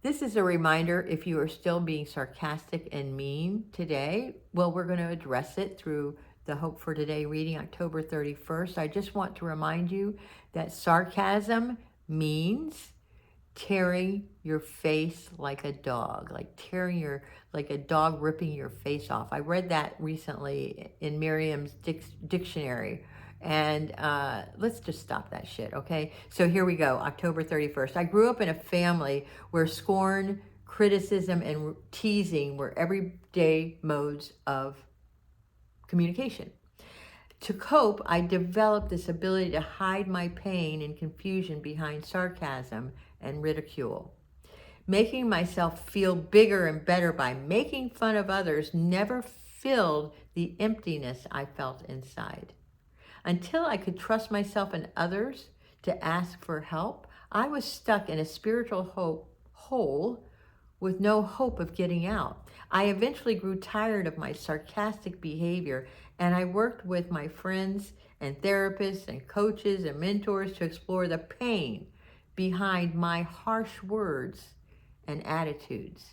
This is a reminder if you are still being sarcastic and mean today, well, we're going to address it through the Hope for Today reading, October 31st. I just want to remind you that sarcasm means tearing your face like a dog, like a dog ripping your face off. I read that recently in Merriam's dictionary. And let's just stop that shit, okay? So here we go, October 31st. I grew up in a family where scorn, criticism, and teasing were everyday modes of communication. To cope, I developed this ability to hide my pain and confusion behind sarcasm and ridicule. Making myself feel bigger and better by making fun of others never filled the emptiness I felt inside. Until I could trust myself and others to ask for help, I was stuck in a spiritual hole with no hope of getting out. I eventually grew tired of my sarcastic behavior, and I worked with my friends and therapists and coaches and mentors to explore the pain behind my harsh words and attitudes.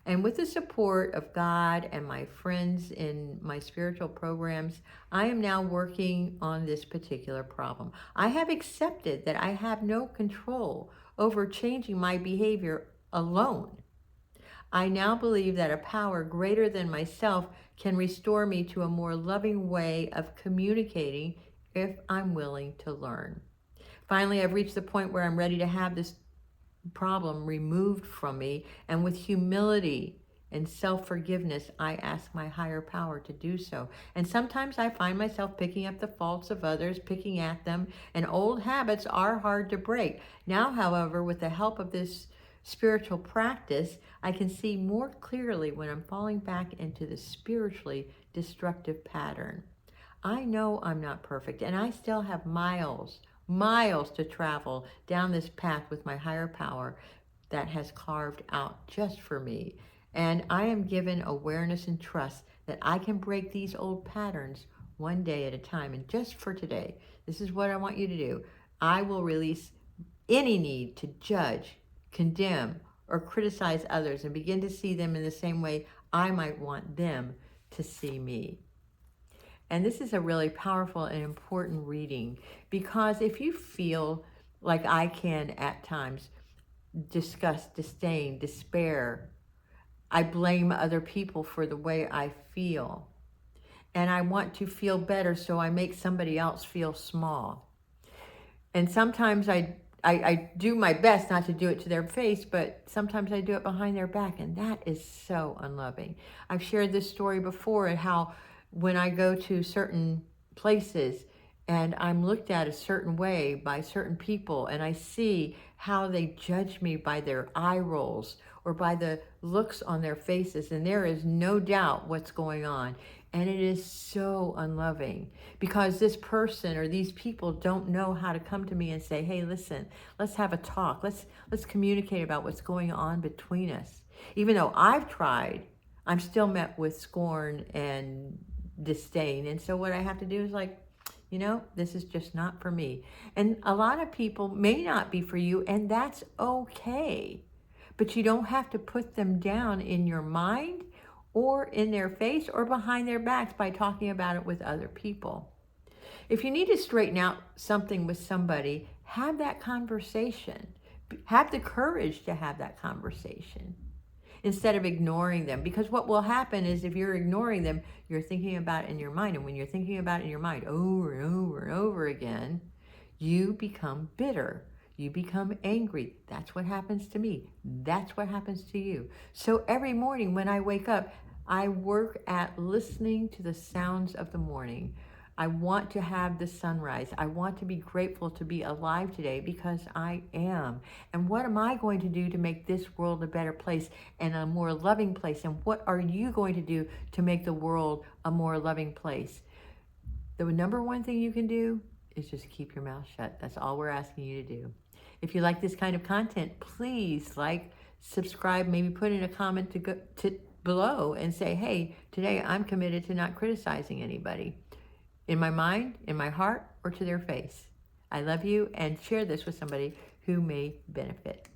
And with the support of God and my friends in my spiritual programs, I am now working on this particular problem. I have accepted that I have no control over changing my behavior alone. I now believe that a power greater than myself can restore me to a more loving way of communicating if I'm willing to learn. Finally, I've reached the point where I'm ready to have this problem removed from me, and with humility and self-forgiveness, I ask my higher power to do so. And sometimes I find myself picking up the faults of others, picking at them, and old habits are hard to break. Now, however, with the help of this spiritual practice, I can see more clearly when I'm falling back into the spiritually destructive pattern. I know I'm not perfect, and I still have miles to travel down this path with my higher power that has carved out just for me. And I am given awareness and trust that I can break these old patterns one day at a time. And just for today, this is what I want you to do. I will release any need to judge, condemn, or criticize others and begin to see them in the same way I might want them to see me. And this is a really powerful and important reading, because if you feel like I can at times disgust, disdain, despair, I blame other people for the way I feel, and I want to feel better, so I make somebody else feel small. And sometimes I do my best not to do it to their face, but sometimes I do it behind their back, and that is so unloving. I've shared this story before, and how when I go to certain places and I'm looked at a certain way by certain people, and I see how they judge me by their eye rolls or by the looks on their faces, and there is no doubt what's going on. And it is so unloving, because this person or these people don't know how to come to me and say, hey, listen, let's have a talk. Let's communicate about what's going on between us. Even though I've tried, I'm still met with scorn and disdain. And so what I have to do is like, you know, this is just not for me. And a lot of people may not be for you, and that's okay. But you don't have to put them down in your mind or in their face or behind their backs by talking about it with other people. If you need to straighten out something with somebody, have that conversation. Have the courage to have that conversation instead of ignoring them. Because what will happen is, if you're ignoring them, you're thinking about it in your mind. And when you're thinking about it in your mind over and over and over again, you become bitter. You become angry. That's what happens to me. That's what happens to you. So every morning when I wake up, I work at listening to the sounds of the morning. I want to have the sunrise. I want to be grateful to be alive today, because I am. And what am I going to do to make this world a better place and a more loving place? And what are you going to do to make the world a more loving place? The number one thing you can do is just keep your mouth shut. That's all we're asking you to do. If you like this kind of content, please like, subscribe, maybe put in a comment to below and say, hey, today I'm committed to not criticizing anybody. In my mind, in my heart, or to their face. I love you, and share this with somebody who may benefit.